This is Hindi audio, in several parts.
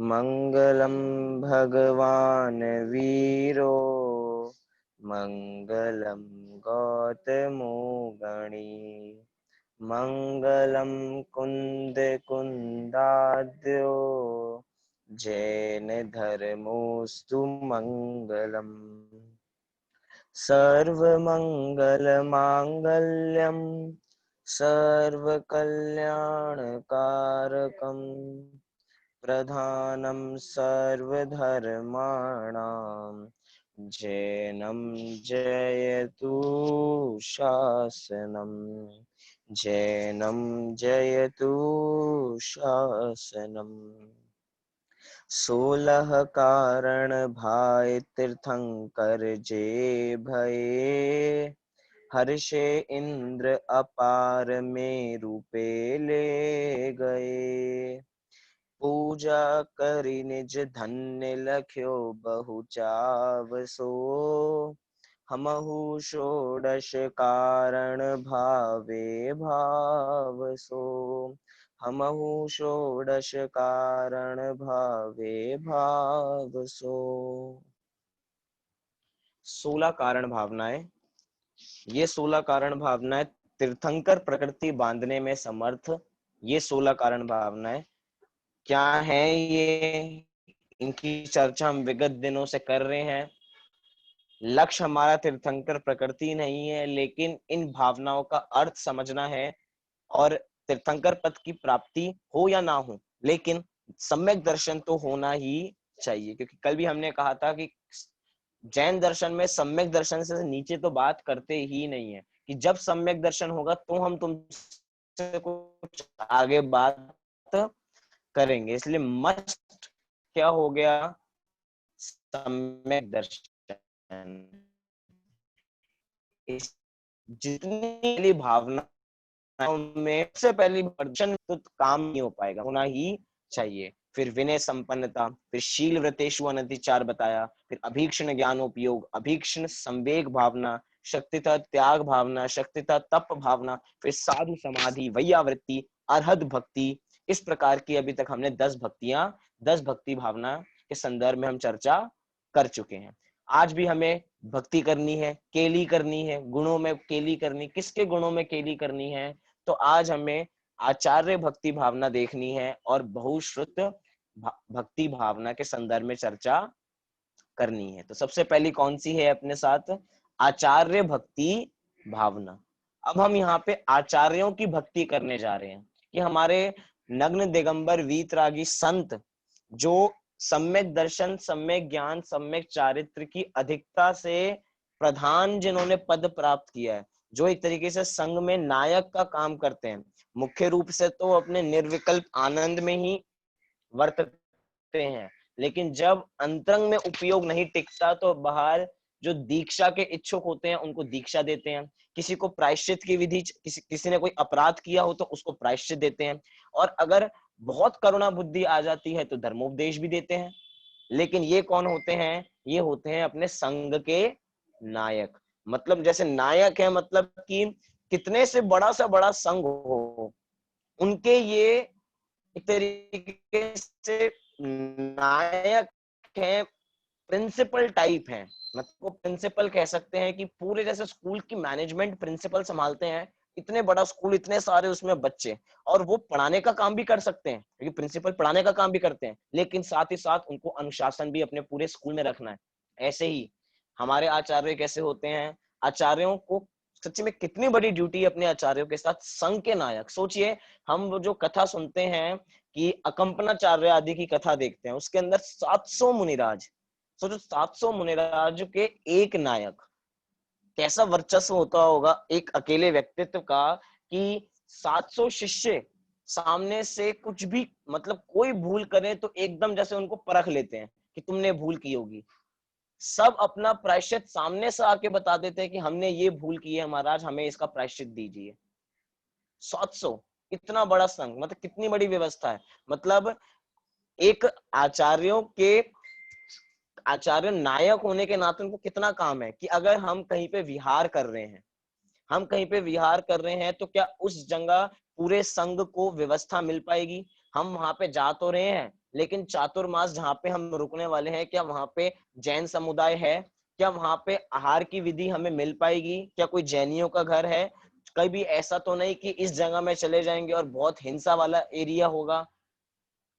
मंगलम भगवान वीरो मंगलम गौतमो गणी मंगलम कुंद कुंदाद्यो जैन धर्मोस्तु मंगलम सर्वमंगल मांगल्यम सर्वकल्याणकारकम प्रधानम सर्वधर्माणां जैनम जयतु शासनम जैनम जयतु शासनम 16 कारण भाई तीर्थंकर जे भये हर्षे इंद्र अपार में रूपे ले गए पूजा करी निज धन्य लख्यो बहु चावसो हमहु षोडश कारण भावे भावसो हमहु षोडश कारण भावे भावसो। 16 कारण भावनाएं। ये 16 कारण भावनाएं तीर्थंकर प्रकृति बांधने में समर्थ। ये 16 कारण भावनाएं क्या है, ये इनकी चर्चा हम विगत दिनों से कर रहे हैं। लक्ष्य हमारा तीर्थंकर प्रकृति नहीं है, लेकिन इन भावनाओं का अर्थ समझना है और तीर्थंकर पद की प्राप्ति हो या ना हो, लेकिन सम्यक दर्शन तो होना ही चाहिए। क्योंकि कल भी हमने कहा था कि जैन दर्शन में सम्यक दर्शन से नीचे तो बात करते ही नहीं है, कि जब सम्यक दर्शन होगा तो हम तुमसे कुछ आगे बात करेंगे। इसलिए मस्ट क्या हो गया, सम्यक दर्शन। जितनी भावना में सबसे पहली दर्शन तो काम नहीं हो पाएगा, होना ही चाहिए। फिर विनय संपन्नता, फिर शील व्रतेषु अनतिचार बताया, फिर अभीक्षण ज्ञानोपयोग, अभीक्षण संवेग भावना, शक्तितः त्याग भावना, शक्तितः तप भावना, फिर साधु समाधि, वैयावृत्ति, अर्हत भक्ति। इस प्रकार की अभी तक हमने 10 भक्तियां, 10 भक्ति भावना के संदर्भ में हम चर्चा कर चुके हैं। आज भी हमें भक्ति करनी है, केली करनी है, गुणों में केली करनी। किसके गुणों में केली करनी है? तो आज हमें आचार्य भक्ति भावना देखनी है और बहुश्रुत भक्ति भावना के संदर्भ में चर्चा करनी है। तो सबसे पहली कौन सी है अपने साथ? आचार्य भक्ति भावना। अब हम यहाँ पे आचार्यों की भक्ति करने जा रहे हैं कि हमारे नग्न दिगंबर वीतरागी संत जो सम्यक दर्शन, सम्यक ज्ञान, सम्यक चारित्र की अधिकता से प्रधान जिन्होंने पद प्राप्त किया है, जो एक तरीके से संघ में नायक का काम करते हैं, मुख्य रूप से तो अपने निर्विकल्प आनंद में ही वर्तते हैं, लेकिन जब अंतरंग में उपयोग नहीं टिकता तो बाहर जो दीक्षा के इच्छुक होते हैं उनको दीक्षा देते हैं। किसी को प्रायश्चित की विधि, किसी ने कोई अपराध किया हो तो उसको प्रायश्चित देते हैं, और अगर बहुत करुणा बुद्धि आ जाती है तो धर्मोपदेश भी देते हैं। लेकिन ये कौन होते हैं? ये होते हैं अपने संघ के नायक। मतलब जैसे नायक है, मतलब कि कितने से बड़ा संघ हो, उनके ये एक तरीके से नायक है, प्रिंसिपल टाइप है। मतलब प्रिंसिपल कह सकते हैं कि पूरे जैसे स्कूल की मैनेजमेंट प्रिंसिपल संभालते हैं, इतने बड़ा स्कूल, इतने सारे उसमें बच्चे, और वो पढ़ाने का काम भी कर सकते हैं क्योंकि प्रिंसिपल पढ़ाने का काम भी करते हैं, लेकिन साथ ही साथ उनको अनुशासन भी अपने पूरे स्कूल में रखना है। ऐसे ही हमारे आचार्य कैसे होते हैं? आचार्यों को सच्ची में कितनी बड़ी ड्यूटी है अपने आचार्यों के साथ। संघ के नायक। सोचिए, हम वो जो कथा सुनते हैं कि अकंपनाचार्य आदि की कथा देखते हैं, उसके अंदर 700 मुनिराज। सोचो 700 मुनिराज के एक नायक, कैसा वर्चस्व होता होगा एक अकेले व्यक्तित्व का, कि 700 शिष्य सामने से कुछ भी, मतलब कोई भूल करे तो एकदम जैसे उनको परख लेते हैं कि तुमने भूल की होगी। सब अपना प्रायश्चित सामने से आके बता देते हैं कि हमने ये भूल की है महाराज, हमें इसका प्रायश्चित दीजिए। 700, इतना बड़ा संघ, मतलब कितनी बड़ी व्यवस्था है। मतलब एक आचार्य नायक होने के नाते उनको कितना काम है कि अगर हम कहीं पे विहार कर रहे हैं, तो क्या उस जगह पूरे संघ को व्यवस्था मिल पाएगी? हम वहां पे जा तो रहे हैं, लेकिन चातुर्मास जहाँ पे हम रुकने वाले हैं, क्या वहां पे जैन समुदाय है? क्या वहां पे आहार की विधि हमें मिल पाएगी? क्या कोई जैनियों का घर है? कभी ऐसा तो नहीं कि इस जगह में चले जाएंगे और बहुत हिंसा वाला एरिया होगा,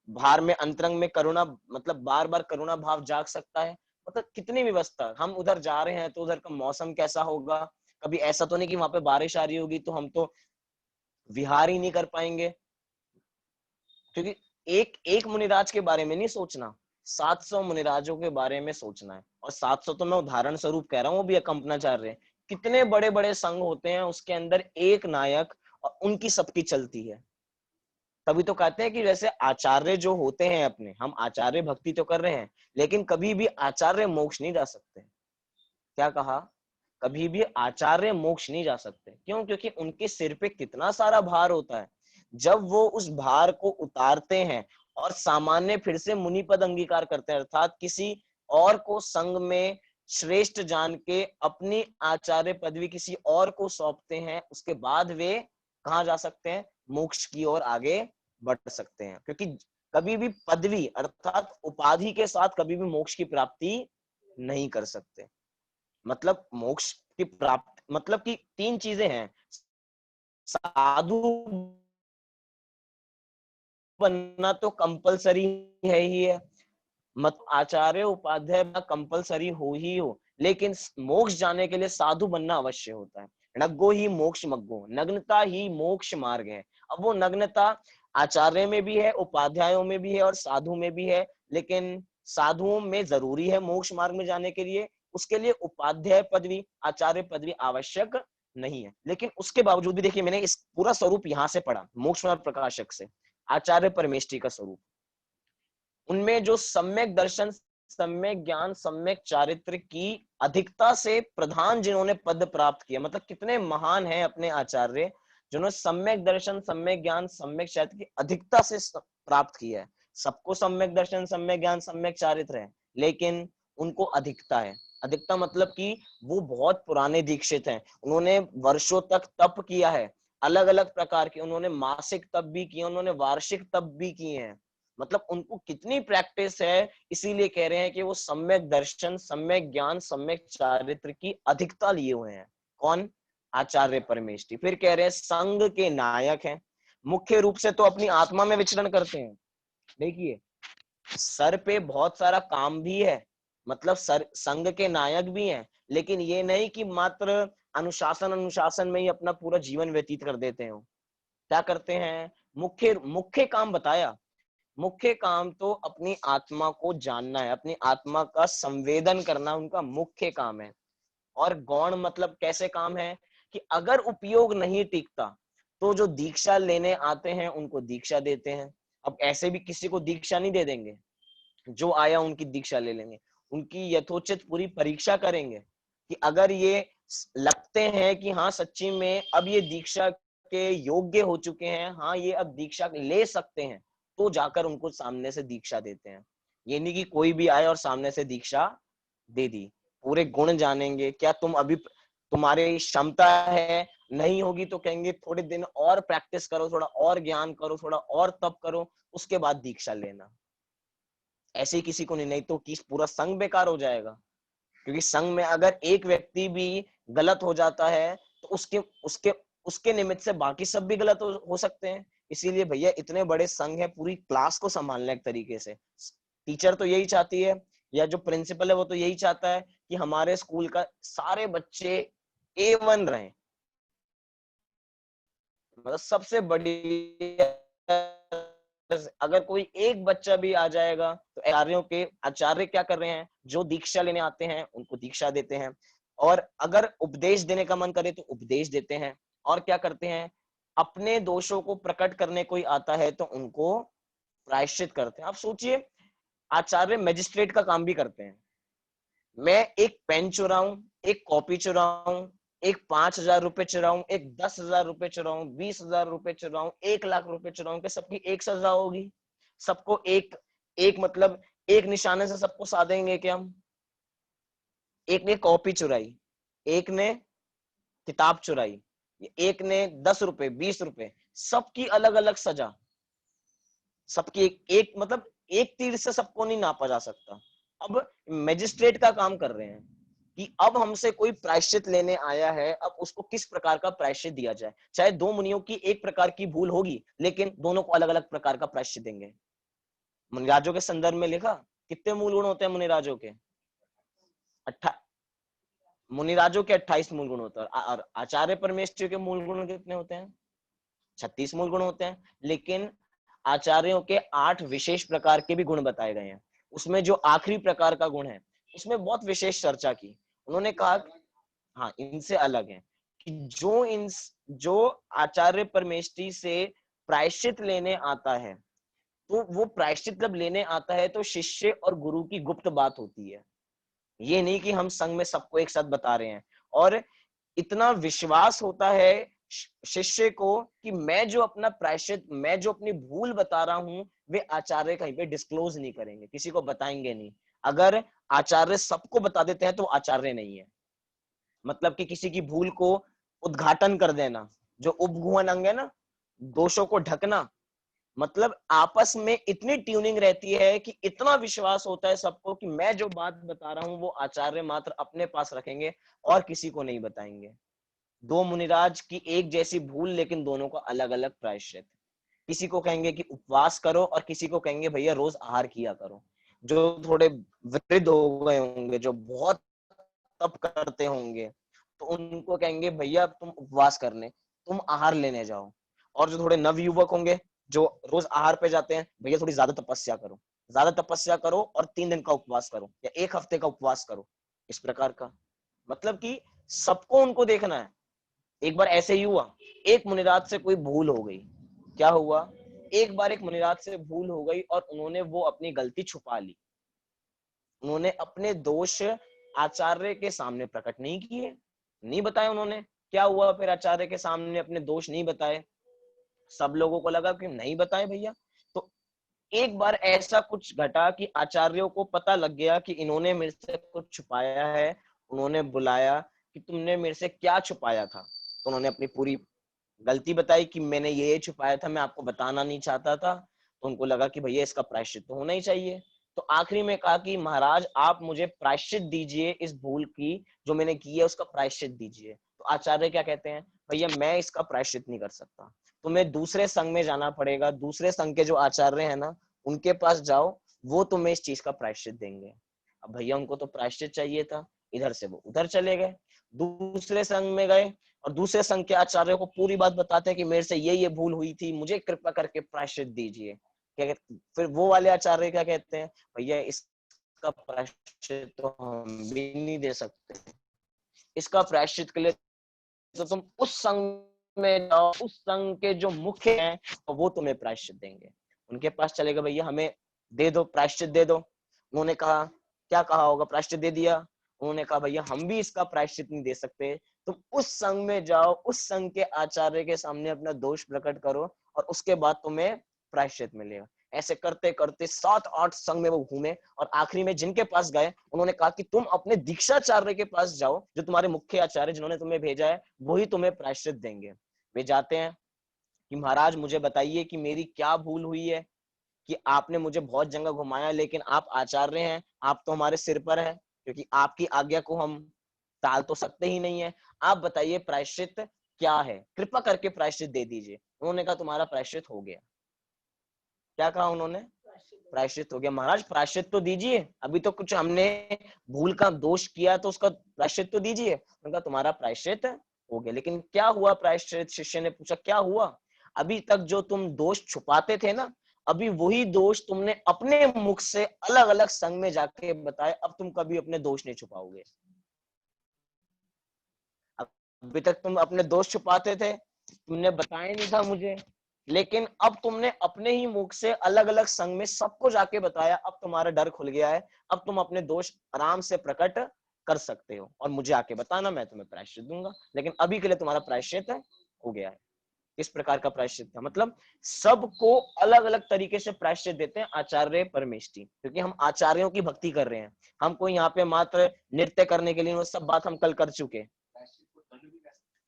बाहर में अंतरंग में करुणा, मतलब बार बार करुणा भाव जाग सकता है। मतलब कितनी व्यवस्था, हम उधर जा रहे हैं तो उधर का मौसम कैसा होगा? कभी ऐसा तो नहीं कि वहां पे बारिश आ रही होगी तो हम तो विहार ही नहीं कर पाएंगे। क्योंकि एक एक मुनिराज के बारे में नहीं सोचना, 700 मुनिराजों के बारे में सोचना है। और 700 तो मैं उदाहरण स्वरूप कह रहा हूँ, वो भी अकंपनाचार्य। कितने बड़े बड़े संघ होते हैं, उसके अंदर एक नायक और उनकी सबकी चलती है। तभी तो कहते हैं कि जैसे आचार्य जो होते हैं अपने, हम आचार्य भक्ति तो कर रहे हैं, लेकिन कभी भी आचार्य मोक्ष नहीं जा सकते। क्या कहा? कभी भी आचार्य मोक्ष नहीं जा सकते। क्यों? क्योंकि उनके सिर पे कितना सारा भार होता है। जब वो उस भार को उतारते हैं और सामान्य फिर से मुनि पद अंगीकार करते हैं, अर्थात किसी और को संग में श्रेष्ठ जान के अपनी आचार्य पदवी किसी और को सौंपते हैं, उसके बाद वे कहाँ जा सकते हैं? मोक्ष की ओर आगे बढ़ सकते हैं। क्योंकि कभी भी पदवी अर्थात उपाधि के साथ कभी भी मोक्ष की प्राप्ति नहीं कर सकते। मतलब मोक्ष की प्राप्ति मतलब कि तीन चीजें हैं, साधु बनना तो कंपलसरी है ही है, मत आचार्य उपाध्याय कंपलसरी हो ही हो, लेकिन मोक्ष जाने के लिए साधु बनना अवश्य होता है। नग्गो ही मोक्ष मग्गो, नग्नता ही मोक्ष मार्ग है। अब वो नग्नता आचार्य में भी है, उपाध्यायों में भी है और साधु में भी है। लेकिन साधुओं में जरूरी है मोक्ष मार्ग में जाने के लिए, उसके लिए उपाध्याय पदवी आचार्य पदवी आवश्यक नहीं है। लेकिन उसके बावजूद भी देखिए, मैंने इस पूरा स्वरूप यहाँ से पढ़ा मोक्ष मार्ग प्रकाशक से, आचार्य परमेष्ठी का स्वरूप। उनमें जो सम्यक दर्शन, सम्यक ज्ञान, सम्यक चारित्र की अधिकता से प्रधान जिन्होंने पद प्राप्त किया, मतलब कितने महान हैं अपने आचार्य, जिन्होंने सम्यक दर्शन, सम्यक ज्ञान, सम्यक चारित्र की अधिकता से प्राप्त किया है। सबको सम्यक दर्शन, सम्यक ज्ञान, सम्यक चारित्र है, लेकिन उनको अधिकता है। अधिकता मतलब कि वो बहुत पुराने दीक्षित हैं, उन्होंने वर्षों तक तप किया है, अलग अलग प्रकार के, उन्होंने मासिक तप भी किए, उन्होंने वार्षिक तप भी किए हैं। मतलब उनको कितनी प्रैक्टिस है, इसीलिए कह रहे हैं कि वो सम्यक दर्शन, सम्यक ज्ञान, सम्यक चारित्र की अधिकता लिए हुए हैं। कौन? आचार्य परमेष्ठी। फिर कह रहे हैं संघ के नायक हैं, मुख्य रूप से तो अपनी आत्मा में विचरण करते हैं। देखिए, सर पे बहुत सारा काम भी है, मतलब सर संघ के नायक भी हैं, लेकिन ये नहीं कि मात्र अनुशासन अनुशासन में ही अपना पूरा जीवन व्यतीत कर देते हो। क्या करते हैं? मुख्य मुख्य काम बताया, मुख्य काम तो अपनी आत्मा को जानना है, अपनी आत्मा का संवेदन करना उनका मुख्य काम है। और गौण मतलब कैसे काम है कि अगर उपयोग नहीं टिकता तो जो दीक्षा लेने आते हैं उनको दीक्षा देते हैं। अब ऐसे भी किसी को दीक्षा नहीं दे देंगे, जो आया उनकी दीक्षा ले लेंगे, उनकी यथोचित पूरी परीक्षा करेंगे कि अगर ये लगते हैं कि हाँ सच्ची में अब ये दीक्षा के योग्य हो चुके हैं, हाँ ये अब दीक्षा ले सकते हैं, तो जाकर उनको सामने से दीक्षा देते हैं। ये नहीं कि कोई भी आए और सामने से दीक्षा दे दी। पूरे गुण जानेंगे, क्या तुम अभी तुम्हारी क्षमता है, नहीं होगी तो कहेंगे थोड़े दिन और प्रैक्टिस करो, थोड़ा और ज्ञान करो, थोड़ा और तप करो, उसके बाद दीक्षा लेना। ऐसे ही किसी को नहीं तो कि पूरा संघ बेकार हो जाएगा। क्योंकि संघ में अगर एक व्यक्ति भी गलत हो जाता है तो उसके उसके उसके निमित्त से बाकी सब भी गलत हो सकते हैं। इसीलिए भैया इतने बड़े संघ है, पूरी क्लास को संभालना एक तरीके से, टीचर तो यही चाहती है या जो प्रिंसिपल है वो तो यही चाहता है कि हमारे स्कूल का सारे बच्चे A1 रहे, मतलब सबसे बड़ी। अगर कोई एक बच्चा भी आ जाएगा तो आचार्य क्या कर रहे हैं, जो दीक्षा लेने आते हैं उनको दीक्षा देते हैं, और अगर उपदेश देने का मन करे तो उपदेश देते हैं। और क्या करते हैं, अपने दोषों को प्रकट करने कोई आता है तो उनको प्रायश्चित करते हैं। आप सोचिए, आचार्य मजिस्ट्रेट का काम भी करते हैं। मैं एक पेन चुराऊं, एक कॉपी चुराऊं, एक 5,000 रुपए चुराऊं, एक 10,000 रुपए चुराऊं, 20,000 रुपए चुराऊं, 1,00,000 रुपए चुराऊं, क्या सबकी एक सजा होगी? सबको एक एक मतलब एक निशाने से सबको साधेंगे क्या हम? एक ने कॉपी चुराई, एक ने किताब चुराई, एक ने 10 रुपए, 20 रुपए, सबकी अलग अलग सजा। सबकी एक मतलब एक तीर से सबको नहीं नापा जा सकता। अब मैजिस्ट्रेट का काम कर रहे हैं कि अब हमसे कोई प्रायश्चित लेने आया है, अब उसको किस प्रकार का प्रायश्चित दिया जाए। चाहे दो मुनियों की एक प्रकार की भूल होगी, लेकिन दोनों को अलग अलग प्रकार का प्रायश्चित देंगे। मुनिराजों के संदर्भ में लिखा कितने मूल गुण होते हैं मुनिराजों के? मुनिराजों के 28 मूल गुण होते हैं, और आचार्य परमेश्वर के मूल गुण कितने होते हैं? 36 मूल गुण होते हैं। लेकिन आचार्यों के 8 विशेष प्रकार के भी गुण बताए गए हैं। उसमें जो आखिरी प्रकार का गुण है, उसमें बहुत विशेष चर्चा की। उन्होंने कहा हाँ, इनसे अलग है कि जो आचार्य परमेष्टि से प्रायश्चित लेने आता है, तो वो प्रायश्चित जब लेने आता है तो शिष्य और गुरु की गुप्त बात होती है। ये नहीं कि हम संघ में सबको एक साथ बता रहे हैं। और इतना विश्वास होता है शिष्य को कि मैं जो अपना प्रायश्चित, मैं जो अपनी भूल बता रहा हूं, वे आचार्य कहीं पे डिस्क्लोज नहीं करेंगे, किसी को बताएंगे नहीं। अगर आचार्य सबको बता देते हैं तो आचार्य नहीं है। मतलब कि किसी की भूल को उद्घाटन कर देना, जो उपगुहन अंग है ना, दोषों को ढकना, मतलब आपस में इतनी ट्यूनिंग रहती है कि इतना विश्वास होता है सबको कि मैं जो बात बता रहा हूं वो आचार्य मात्र अपने पास रखेंगे और किसी को नहीं बताएंगे। दो मुनिराज की एक जैसी भूल, लेकिन दोनों का अलग अलग प्रायश्चित। किसी को कहेंगे कि उपवास करो और किसी को कहेंगे भैया रोज आहार किया करो। जो थोड़े वृद्ध हो गए होंगे, जो बहुत तप करते होंगे, तो उनको कहेंगे भैया तुम उपवास करने, तुम आहार लेने जाओ। और जो थोड़े नवयुवक होंगे जो रोज आहार पे जाते हैं, भैया थोड़ी ज्यादा तपस्या करो, ज्यादा तपस्या करो और 3 दिन का उपवास करो या 1 हफ्ते का उपवास करो। इस प्रकार का मतलब कि सबको उनको देखना है। एक बार ऐसे ही हुआ, एक मुनिराज से कोई भूल हो गई। क्या हुआ? एक बार एक मुनिराज से भूल हो गई और उन्होंने वो अपनी गलती छुपा ली। उन्होंने अपने दोष आचार्य के सामने प्रकट नहीं किए, नहीं बताए उन्होंने। क्या हुआ फिर? आचार्य के सामने अपने दोष नहीं बताए। सब लोगों को लगा कि नहीं बताए भैया। तो एक बार ऐसा कुछ घटा कि आचार्यों को पता लग गया कि इन्होंने मेरे से कुछ छुपाया है। उन्होंने बुलाया कि तुमने मेरे से क्या छुपाया था। तो उन्होंने अपनी पूरी गलती बताई कि मैंने ये छुपाया था, मैं आपको बताना नहीं चाहता था। तो उनको लगा कि भैया इसका प्रायश्चित तो होना ही चाहिए। तो आखिरी में कहा कि महाराज आप मुझे प्रायश्चित दीजिए, इस भूल की जो मैंने की है उसका प्रायश्चित दीजिए। तो आचार्य क्या कहते हैं? भैया मैं इसका प्रायश्चित नहीं कर सकता, तुम्हें दूसरे संघ में जाना पड़ेगा। दूसरे संघ के जो आचार्य है ना, उनके पास जाओ, वो तुम्हें इस चीज का प्रायश्चित देंगे। अब भैया उनको तो प्रायश्चित चाहिए था, इधर से वो उधर चले गए, दूसरे संघ में गए और दूसरे संघ के आचार्य को पूरी बात बताते हैं कि मेरे से ये भूल हुई थी, मुझे कृपा करके प्रायश्चित दीजिए। क्या कहते? फिर वो वाले आचार्य क्या कहते हैं? भैया इसका प्रायश्चित तो हम भी नहीं दे सकते, इसका प्रायश्चित के लिए तो तुम उस संघ में जाओ, उस संघ के जो मुख्य हैं और वो तुम्हें प्रायश्चित देंगे। उनके पास चले गए, भैया हमें दे दो, प्रायश्चित दे दो। उन्होंने कहा क्या कहा होगा? प्रायश्चित दे दिया। उन्होंने कहा भैया हम भी इसका प्रायश्चित नहीं दे सकते, तुम उस संघ में जाओ, उस संघ के आचार्य के सामने अपना दोष प्रकट करो और उसके बाद तुम्हें प्रायश्चित मिलेगा। ऐसे करते करते 7-8 संघ में वो घूमे और आखिरी में जिनके पास गए उन्होंने कहा कि तुम अपने दीक्षाचार्य के पास जाओ, जो तुम्हारे मुख्य आचार्य जिन्होंने तुम्हें भेजा है वही तुम्हें प्रायश्चित देंगे। वे जाते हैं कि महाराज मुझे बताइए कि मेरी क्या भूल हुई है कि आपने मुझे बहुत जगह घुमाया, लेकिन आप आचार्य हैं, आप तो हमारे सिर पर है, क्योंकि आपकी आज्ञा को हम टाल तो सकते ही नहीं है। आप बताइए प्रायश्चित क्या है, कृपा करके प्रायश्चित दे दीजिए। उन्होंने कहा तुम्हारा प्रायश्चित हो गया। क्या कहा उन्होंने? प्रायश्चित हो गया। महाराज प्रायश्चित तो दीजिए, अभी तो कुछ हमने भूल का दोष किया तो उसका प्रायश्चित तो दीजिए। उनका तुम्हारा प्रायश्चित हो गया। लेकिन क्या हुआ प्रायश्चित? शिष्य ने पूछा क्या हुआ? अभी तक जो तुम दोष छुपाते थे ना, अभी वही दोष तुमने अपने मुख से अलग अलग संघ में जाके बताए, अब तुम कभी अपने दोष नहीं छुपाओगे। अभी तक तुम अपने दोष छुपाते थे, तुमने बताया नहीं था मुझे, लेकिन अब तुमने अपने ही मुख से अलग अलग संघ में सबको जाके बताया। अब तुम्हारा डर खुल गया है, अब तुम अपने दोष आराम से प्रकट कर सकते हो और मुझे आके बताना, मैं तुम्हें प्रायश्चित दूंगा। लेकिन अभी के लिए तुम्हारा प्रायश्चित हो गया है। इस प्रकार का प्रायश्चित था। मतलब सबको अलग अलग तरीके से प्रायश्चित देते हैं आचार्य परमेष्टि, क्योंकि हम आचार्यों की भक्ति कर रहे हैं। हम कोई यहाँ पे मात्र नृत्य करने के लिए, वो सब बात हम कल कर चुके हैं।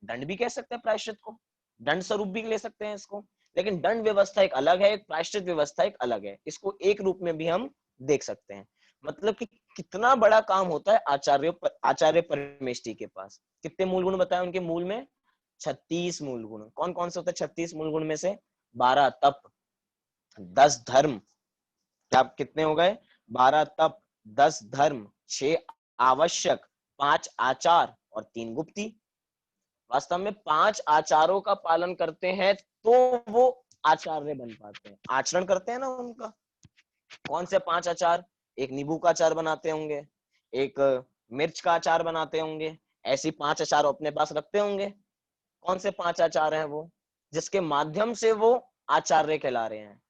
दंड भी कह सकते हैं प्रायश्चित को, दंड स्वरूप भी ले सकते हैं इसको। लेकिन दंड व्यवस्था एक अलग है, एक प्रायश्चित व्यवस्था एक अलग है। इसको एक रूप में भी हम देख सकते हैं। मतलब कि कितना बड़ा काम होता है आचार्य परमेष्ठी के पास। कितने मूल गुण बताए उनके मूल में? 36 मूल गुण। कौन कौन से होते हैं 36 मूल गुण में से? 12 तप, 10 धर्म, आप कितने हो गए? 12 तप, 10 धर्म, 6 आवश्यक, 5 आचार और 3 गुप्ती। वास्तव में 5 आचारों का पालन करते हैं तो वो आचार्य बन पाते हैं, आचरण करते हैं ना उनका। कौन से 5 आचार? एक नींबू का अचार बनाते होंगे, एक मिर्च का अचार बनाते होंगे, ऐसी 5 आचार अपने पास रखते होंगे। कौन से 5 आचार हैं वो, जिसके माध्यम से वो आचार्य कहला रहे हैं?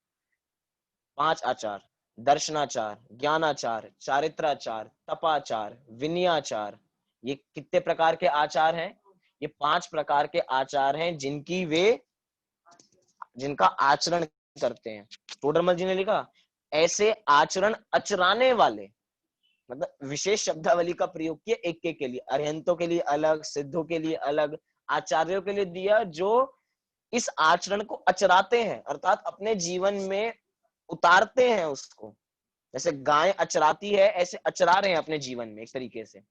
5 आचार: दर्शनाचार, ज्ञानाचार, चारित्राचार, तपाचार, विनयाचार। ये कितने प्रकार के आचार हैं? ये 5 प्रकार के आचार हैं जिनका आचरण करते हैं। टोडरमल जी ने लिखा, ऐसे आचरण अचराने वाले, मतलब विशेष शब्दावली का प्रयोग किया एक के लिए, अरिहंतों के लिए अलग, सिद्धों के लिए अलग, आचार्यों के लिए दिया जो इस आचरण को अचराते हैं, अर्थात अपने जीवन में उतारते हैं उसको। जैसे गाय अचराती है, ऐसे अचरा रहे हैं अपने जीवन में एक तरीके से।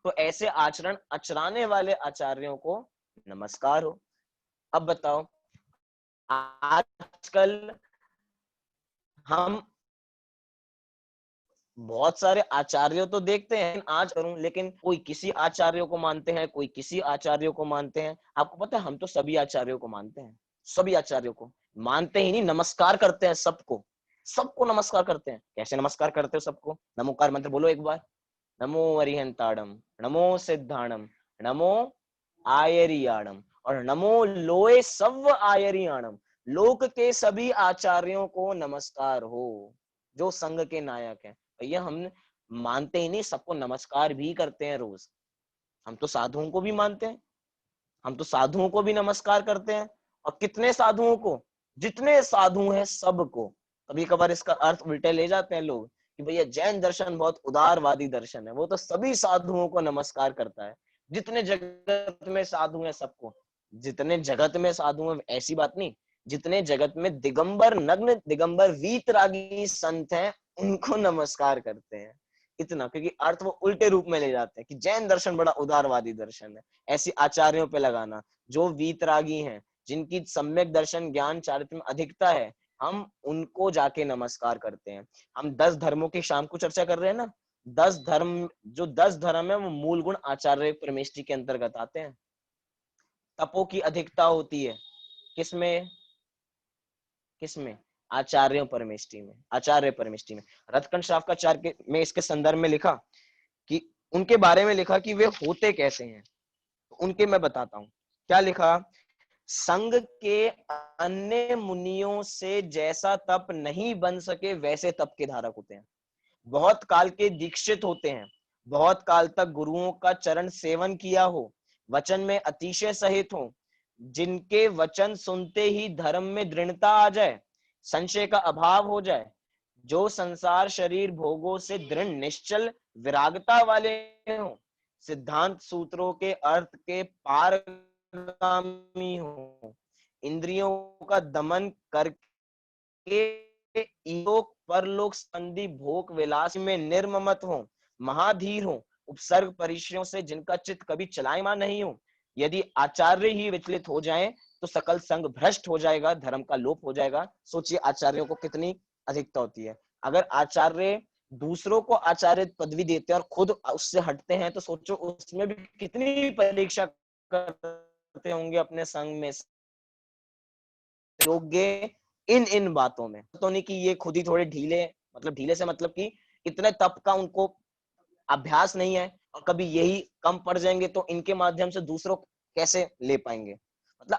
तो ऐसे आचरण अचराने वाले आचार्यों को नमस्कार हो। अब बताओ, आजकल हम बहुत सारे आचार्यों तो देखते हैं आज करूं, लेकिन कोई किसी आचार्यों को मानते हैं, कोई किसी आचार्यों को मानते हैं। आपको पता है, हम तो सभी आचार्यों को मानते हैं। सभी आचार्यों को मानते ही नहीं, नमस्कार करते हैं सबको। सबको नमस्कार करते हैं। कैसे नमस्कार करते हो सबको? नमोकार मंत्र बोलो एक बार। नमो अरिहंताड़म, नमो सिद्धाणम, नमो आयरियाणम और नमो लोए सव्व आयरियाणम। लोक के सभी आचार्यों को नमस्कार हो, जो संघ के नायक हैं। भैया हम मानते ही नहीं, सबको नमस्कार भी करते हैं रोज। हम तो साधुओं को भी मानते हैं, हम तो साधुओं को भी नमस्कार करते हैं। और कितने साधुओं को? जितने साधु हैं सबको। कभी कभार इसका अर्थ उल्टे ले जाते हैं लोग कि भैया जैन दर्शन बहुत उदारवादी दर्शन है, वो तो सभी साधुओं को नमस्कार करता है। जितने जगत में साधु हैं सबको, जितने जगत में साधु हैं ऐसी बात नहीं, जितने जगत में दिगंबर नग्न दिगंबर वीतरागी संत हैं उनको नमस्कार करते हैं। इतना, क्योंकि अर्थ वो उल्टे रूप में ले जाते हैं कि जैन दर्शन बड़ा उदारवादी दर्शन है। ऐसी आचार्यों पे लगाना जो वीतरागी हैं, जिनकी सम्यक दर्शन ज्ञान चारित्र में अधिकता है, हम उनको जाके नमस्कार करते हैं। हम 10 धर्मों की शाम को चर्चा कर रहे हैं ना, 10 धर्म, जो 10 धर्म है वो मूल गुण आचार्य परमेष्ठी के अंतर्गत आते हैं। तपो की अधिकता होती है किसमें? किसमें? आचार्य परमेष्ठी में। आचार्य परमेष्ठी में रथकंड शावकाचार्य में इसके संदर्भ में लिखा कि उनके बारे में लिखा कि वे होते कैसे हैं। उनके मैं बताता हूं क्या लिखा। संघ के अन्य मुनियों से जैसा तप नहीं बन सके वैसे तप के धारक होते हैं। बहुत काल के दीक्षित होते हैं, बहुत काल तक गुरुओं का चरण सेवन किया हो, वचन में अतिशय सहित हो, जिनके वचन सुनते ही धर्म में दृढ़ता आ जाए, संशय का अभाव हो जाए, जो संसार शरीर भोगों से दृढ़ निश्चल विरागता वाले हो, सिद्धांत सूत्रों के अर्थ के पारगामी हो, इंद्रियों का दमन करके ईलोक परलोक संबंधी भोग विलास में निर्ममत हो, महाधीर हो, उपसर्ग परिचयों से जिनका चित्त कभी चलायमान नहीं हो। यदि आचार्य ही विचलित हो जाएं तो सकल संग भ्रष्ट हो जाएगा, धर्म का लोप हो जाएगा। सोचिए आचार्यों को कितनी अधिकता होती है। अगर आचार्य दूसरों को आचार्य पदवी देते हैं और खुद उससे हटते हैं तो सोचो उसमें भी कितनी परीक्षा करते होंगे अपने संग में योग्य इन इन बातों में। तो नहीं कि ये खुद ही थोड़े ढीले, मतलब ढीले से मतलब कि इतने तप का उनको अभ्यास नहीं है और कभी यही कम पड़ जाएंगे तो इनके माध्यम से दूसरों कैसे ले पाएंगे। मतलब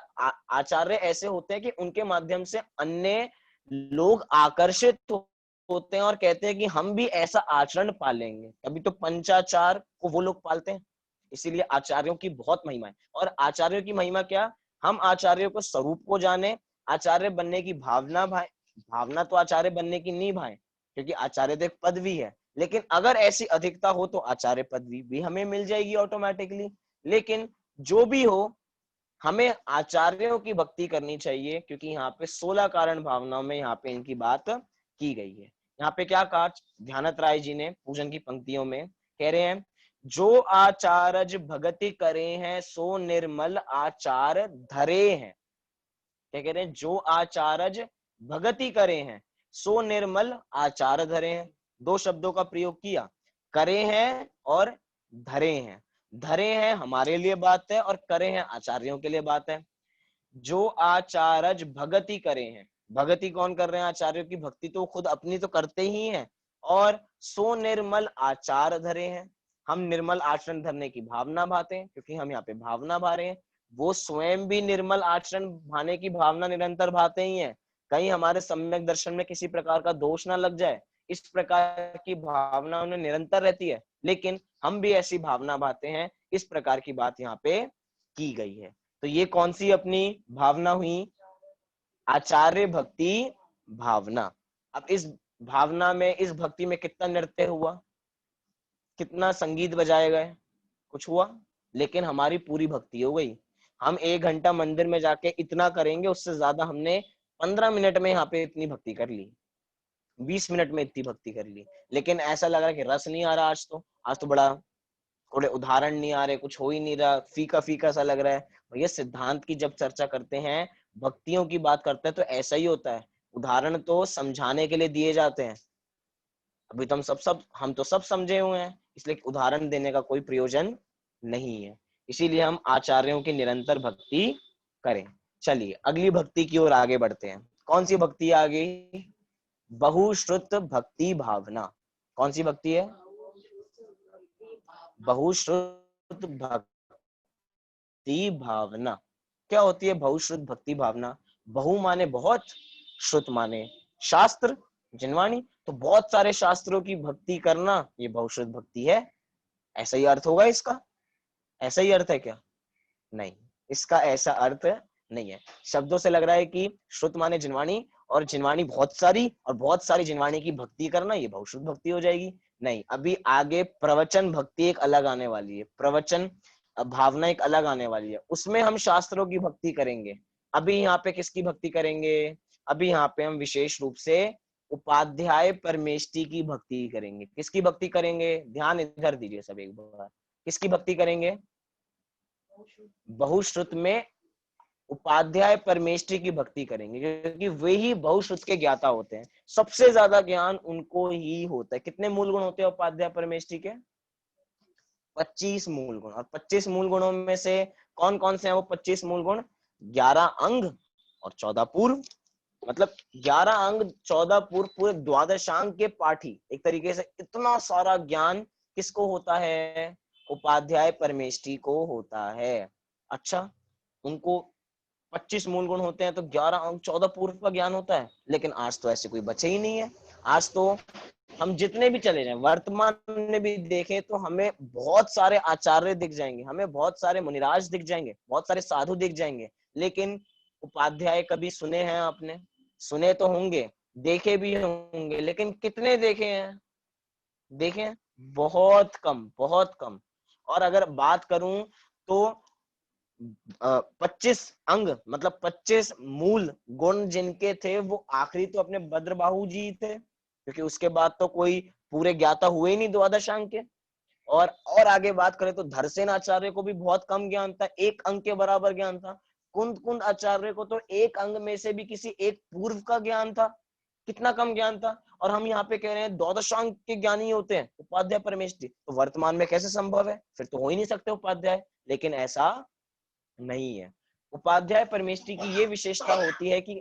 आचार्य ऐसे होते हैं कि उनके माध्यम से अन्य लोग आकर्षित होते हैं और कहते हैं कि हम भी ऐसा आचरण पालेंगे। तभी तो पंचाचार को वो लोग पालते हैं। इसीलिए आचार्यों की बहुत महिमा है। और आचार्यों की महिमा क्या? हम आचार्यों को स्वरूप को जाने, आचार्य बनने की भावना भाई, भावना तो आचार्य बनने की नहीं भाई, क्योंकि आचार्य तो एक पदवी है। लेकिन अगर ऐसी अधिकता हो तो आचार्य पदवी भी हमें मिल जाएगी ऑटोमेटिकली। लेकिन जो भी हो, हमें आचार्यों की भक्ति करनी चाहिए, क्योंकि यहाँ पे 16 कारण भावनाओं में यहाँ पे इनकी बात की गई है। यहाँ पे क्या कहा ध्यानत राय जी ने पूजन की पंक्तियों में, कह रहे हैं जो आचारज भगति करे हैं सो निर्मल आचार धरे हैं। क्या कह रहे हैं? जो आचारज भगति करे हैं सो निर्मल आचार धरे हैं। दो शब्दों का प्रयोग किया, करे हैं और धरे हैं। धरे हैं हमारे लिए बात है और करे हैं आचार्यों के लिए बात है। जो आचारज भगति करे हैं, भगति कौन कर रहे हैं? आचार्यों की भक्ति तो खुद अपनी तो करते ही हैं, और सो निर्मल आचार धरे हैं, हम निर्मल आचरण धरने की भावना भाते हैं, क्योंकि हम यहाँ पे भावना भा रहे हैं। वो स्वयं भी निर्मल आचरण भाने की भावना निरंतर भाते ही हैं, कहीं हमारे सम्यक दर्शन में किसी प्रकार का दोष ना लग जाए, इस प्रकार की भावना उन्हें निरंतर रहती है। लेकिन हम भी ऐसी भावना भाते हैं, इस प्रकार की बात यहाँ पे की गई है। तो ये कौन सी अपनी भावना हुई? आचार्य भक्ति भावना। अब इस भावना में, इस भक्ति में कितना नृत्य हुआ, कितना संगीत बजाए गए, कुछ हुआ, लेकिन हमारी पूरी भक्ति हो गई। हम 1 घंटा मंदिर में जाके इतना करेंगे, उससे ज्यादा हमने 15 मिनट में यहाँ पे इतनी भक्ति कर ली, 20 मिनट में इतनी भक्ति कर ली, लेकिन ऐसा लग रहा है कि रस नहीं आ रहा। आज तो बड़ा थोड़े उदाहरण नहीं आ रहे, कुछ हो ही नहीं रहा, फीका फीका सा लग रहा है। भैया सिद्धांत की जब चर्चा करते हैं, भक्तियों की बात करते हैं, तो ऐसा ही होता है। उदाहरण तो समझाने के लिए दिए जाते हैं। अभी तो हम तो सब समझे हुए हैं, इसलिए उदाहरण देने का कोई प्रयोजन नहीं है। इसीलिए हम आचार्यों की निरंतर भक्ति करें। चलिए अगली भक्ति की ओर आगे बढ़ते हैं। कौन सी भक्ति आ गई? बहुश्रुत भक्ति भावना। कौन सी भक्ति है? बहुश्रुत भक्ति भावना। क्या होती है बहुश्रुत भक्ति भावना? बहु माने बहुत, श्रुत माने शास्त्र, जिनवाणी, तो बहुत सारे शास्त्रों की भक्ति करना ये बहुश्रुत भक्ति है। ऐसा ही अर्थ होगा इसका? ऐसा ही अर्थ है क्या? नहीं, इसका ऐसा अर्थ नहीं है। शब्दों से लग रहा है कि श्रुत माने जिनवाणी, और जिनवाणी बहुत सारी, और बहुत सारी जिनवाणी की भक्ति करना ये बहुश्रुत भक्ति हो जाएगी। नहीं, अभी आगे प्रवचन भक्ति एक अलग आने वाली है, प्रवचन भावना एक अलग आने वाली है, उसमें हम शास्त्रों की भक्ति करेंगे। अभी यहाँ पे किसकी भक्ति करेंगे? अभी यहाँ पे हम विशेष रूप से उपाध्याय परमेष्टि की भक्ति करेंगे। किसकी भक्ति करेंगे? ध्यान इधर दीजिए सब एक बार। किसकी भक्ति करेंगे? बहुश्रुत में उपाध्याय परमेष्टि की भक्ति करेंगे, क्योंकि वे ही बहुश्रुत के ज्ञाता होते हैं। सबसे ज्यादा ज्ञान उनको ही होता है। कितने मूल गुण होते हैं उपाध्याय परमेष्टि के? 25 मूल गुण। और 25 मूल गुणों में से कौन कौन से हैं वो 25 मूल गुण? 11 अंग और 14 पूर्व। मतलब 11 अंग 14 पूर्व, पूरे द्वादशांग के पाठी। एक तरीके से इतना सारा ज्ञान किसको होता है? उपाध्याय परमेष्टि को होता है। अच्छा, उनको 25 मूल गुण होते हैं तो 11 अंग 14 पूर्व का ज्ञान होता है, लेकिन आज तो ऐसे कोई बचे ही नहीं है। आज तो हम जितने भी चले जाएं, वर्तमान में भी देखें तो हमें बहुत सारे आचार्य दिख जाएंगे, हमें बहुत सारे मुनिराज दिख जाएंगे, बहुत सारे साधु दिख जाएंगे, लेकिन उपाध्याय कभी सुने हैं आपने? सुने तो होंगे, देखे भी होंगे, लेकिन कितने देखे हैं? देखे? बहुत कम, बहुत कम। और अगर बात करूं तो 25 अंग मतलब 25 मूल गुण जिनके थे, वो आखिरी तो अपने भद्रबाहु जी थे, क्योंकि उसके बाद तो कोई पूरे ज्ञाता हुए ही नहीं द्वादश अंग के। और आगे बात करें तो धरसेन आचार्य को भी बहुत कम ज्ञान था, 1 अंग के बराबर ज्ञान था। कुंद कुंद आचार्य को तो 1 अंग में से भी किसी एक पूर्व का ज्ञान था। कितना कम ज्ञान था। और हम यहाँ पे कह रहे हैं द्वादशांग के ज्ञानी होते हैं उपाध्याय परमेष्टि, तो वर्तमान में कैसे संभव है? फिर तो हो ही नहीं सकते उपाध्याय। लेकिन ऐसा नहीं है। उपाध्याय परमेष्टि की ये विशेषता होती है कि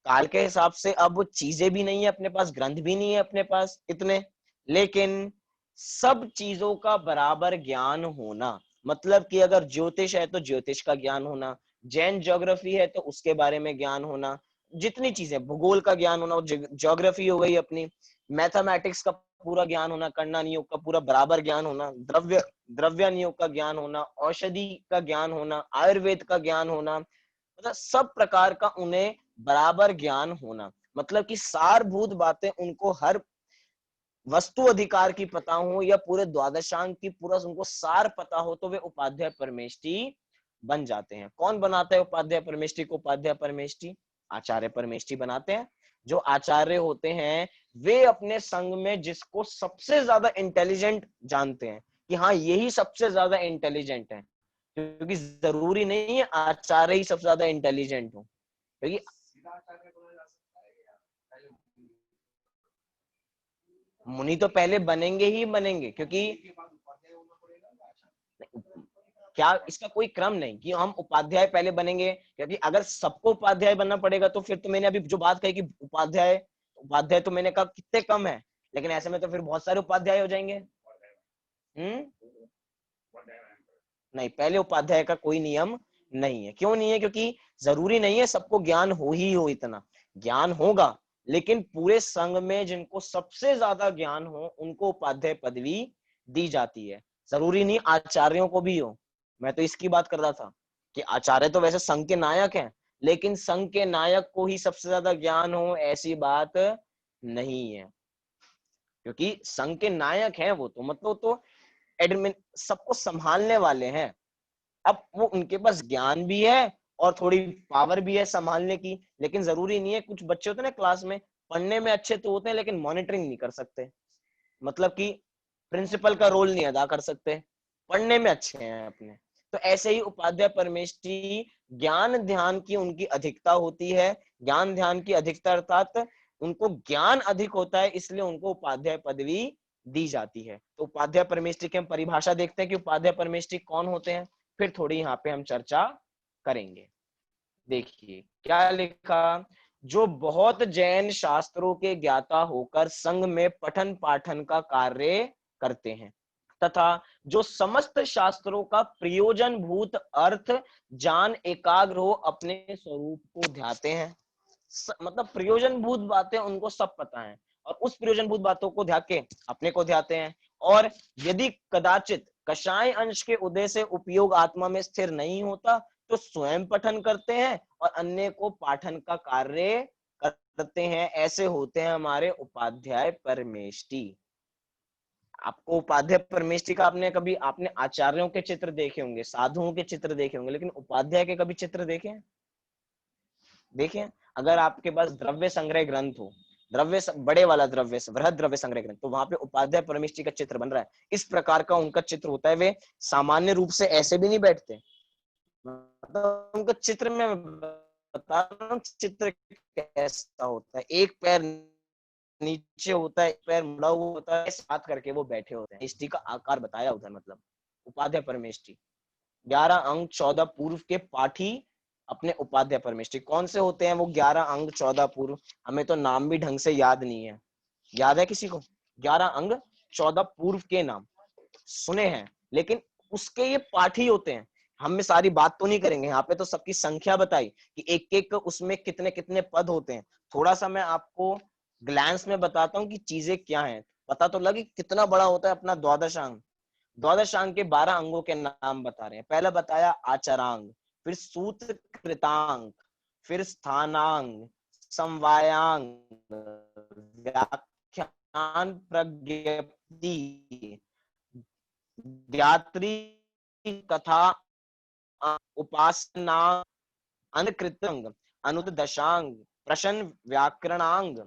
काल के हिसाब से अब वो चीजें भी नहीं है अपने पास, ग्रंथ भी नहीं है अपने पास इतने, लेकिन सब चीजों का बराबर ज्ञान होना। मतलब कि अगर ज्योतिष है तो ज्योतिष का ज्ञान होना, जैन ज्योग्राफी है तो उसके बारे में ज्ञान होना, जितनी चीजें, भूगोल का ज्ञान होना, ज्योग्राफी हो गई अपनी, मैथमेटिक्स का पूरा ज्ञान होना, करना नियोग का पूरा बराबर ज्ञान होना, द्रव्य नियोग का ज्ञान होना, औषधि का ज्ञान होना, आयुर्वेद का ज्ञान होना, मतलब सब प्रकार का उन्हें बराबर ज्ञान होना। मतलब कि सारभूत बातें उनको, हर वस्तु अधिकार की पता हो या पूरे द्वादशांग की पूरा उनको सार पता हो, तो वे उपाध्याय परमेष्टि बन जाते हैं। कौन बनाता है उपाध्याय परमेष्ठी को? उपाध्याय परमेष्ठी आचार्य परमेष्ठी बनाते हैं। जो आचार्य होते हैं वे अपने संघ में जिसको सबसे ज्यादा इंटेलिजेंट जानते हैं कि हाँ यही सबसे ज्यादा इंटेलिजेंट है, क्योंकि जरूरी नहीं है आचार्य ही सबसे ज्यादा इंटेलिजेंट हो, क्योंकि मुनि तो पहले बनेंगे ही बनेंगे, क्योंकि क्या इसका कोई क्रम नहीं कि हम उपाध्याय पहले बनेंगे, क्योंकि अगर सबको उपाध्याय बनना पड़ेगा तो फिर तो मैंने अभी जो बात कही कि उपाध्याय उपाध्याय तो मैंने कहा कितने कम है, लेकिन ऐसे में तो फिर बहुत सारे उपाध्याय हो जाएंगे। नहीं, पहले उपाध्याय का कोई नियम नहीं है। क्यों नहीं है? क्योंकि जरूरी नहीं है सबको ज्ञान हो ही हो, इतना ज्ञान होगा, लेकिन पूरे संघ में जिनको सबसे ज्यादा ज्ञान हो उनको उपाध्याय पदवी दी जाती है। जरूरी नहीं आचार्यों को भी हो। मैं तो इसकी बात कर रहा था कि आचार्य तो वैसे संघ के नायक हैं, लेकिन संघ के नायक को ही सबसे ज्यादा ज्ञान हो ऐसी बात नहीं है, क्योंकि संघ के नायक हैं वो तो मतलब तो एडमिन सबको संभालने वाले हैं। अब वो उनके पास ज्ञान भी है और थोड़ी पावर भी है संभालने की, लेकिन जरूरी नहीं है। कुछ बच्चे होते हैं ना क्लास में, पढ़ने में अच्छे तो होते हैं लेकिन मॉनिटरिंग नहीं कर सकते, मतलब कि प्रिंसिपल का रोल नहीं अदा कर सकते, पढ़ने में अच्छे हैं अपने। तो ऐसे ही उपाध्याय परमेष्ठी ज्ञान ध्यान की उनकी अधिकता होती है। ज्ञान ध्यान की अधिकता अर्थात उनको ज्ञान अधिक होता है, इसलिए उनको उपाध्याय पदवी दी जाती है। तो उपाध्याय परमेष्ठी की हम परिभाषा देखते हैं कि उपाध्याय परमेष्ठी कौन होते हैं, फिर थोड़ी यहाँ पे हम चर्चा करेंगे। देखिए क्या लिखा, जो बहुत जैन शास्त्रों के ज्ञाता होकर संघ में पठन पाठन का कार्य करते हैं तथा जो समस्त शास्त्रों का प्रयोजन भूत अर्थ जान एकाग्र हो अपने स्वरूप को ध्याते हैं। मतलब प्रयोजन भूत बातें उनको सब पता है और उस प्रयोजन भूत बातों को ध्या के अपने को ध्याते हैं। और यदि कदाचित कषाय अंश के उदय से उपयोग आत्मा में स्थिर नहीं होता तो स्वयं पठन करते हैं और अन्य को पाठन का कार्य करते हैं। ऐसे होते हैं हमारे उपाध्याय परमेष्ठी। आपको उपाध्याय परमेष्ठी का आपने आचार्यों के चित्र देखे होंगे, साधुओं के चित्र देखे होंगे, लेकिन उपाध्याय के कभी चित्र देखे? अगर आपके पास द्रव्य संग्रह ग्रंथ हो, बड़े वाला द्रव्य वृहद द्रव्य संग्रह ग्रंथ, तो वहां पे उपाध्याय परमेष्ठी का चित्र बन रहा है, इस प्रकार का उनका चित्र होता है। वे सामान्य रूप से ऐसे भी नहीं बैठते, मतलब उनका चित्र में बता रहा हूं चित्र कैसा होता है। एक पैर नीचे होता है, एक पैर मुड़ा हुआ होता है, बात करके वो बैठे होते हैं। इष्टि का आकार बताया उधर, मतलब उपाध्याय परमेष्ठी 11 अंग 14 पूर्व के पाठी अपने उपाध्याय परमेष्ठी। कौन से होते हैं वो 11 अंग 14 पूर्व? हमें तो नाम भी ढंग से याद नहीं है, याद है किसी को? 11 अंग 14 पूर्व के नाम सुने हैं, लेकिन उसके ये पाठी होते हैं। हम में सारी बात तो नहीं करेंगे, यहाँ पे तो सबकी संख्या बताई कि एक एक उसमें कितने कितने पद होते हैं। थोड़ा सा मैं आपको ग्लैंस में बताता हूँ कि चीजें क्या हैं, पता तो लगे कितना बड़ा होता है अपना द्वादशांग। द्वादशांग के 12 अंगों के नाम बता रहे हैं। पहला बताया आचरांग, फिर सूत्र कृतांग, फिर स्थानांग, समवायांग, व्याख्यान प्रज्ञप्ति, ज्ञात्री कथा, उपासना, अनुकृतांग, अनुदशांग, प्रश्न व्याकरणांग,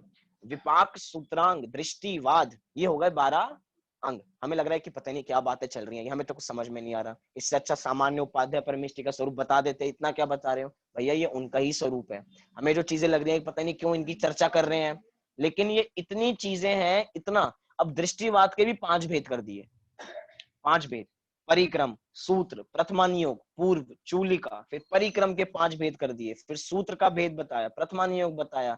विपाक सूत्रांग, दृष्टिवाद। ये हो गए 12 अंग। हमें लग रहा है कि पता नहीं क्या बातें चल रही हैं, हमें तो कुछ समझ में नहीं आ रहा। इससे अच्छा सामान्य उपाध्याय परमेष्ठी का स्वरूप बता देते, इतना क्या बता रहे हो भैया, ये उनका ही स्वरूप है। हमें जो चीजें लग रही है पता नहीं क्यों इनकी चर्चा कर रहे हैं, लेकिन ये इतनी चीजें हैं, इतना। अब दृष्टिवाद के भी 5 भेद कर दिए, 5 भेद। परिक्रम, सूत्र, प्रथमानियोग, पूर्व, चूलिका, फिर परिक्रम के 5 भेद कर दिए, फिर सूत्र का भेद बताया, प्रथमानियोग बताया,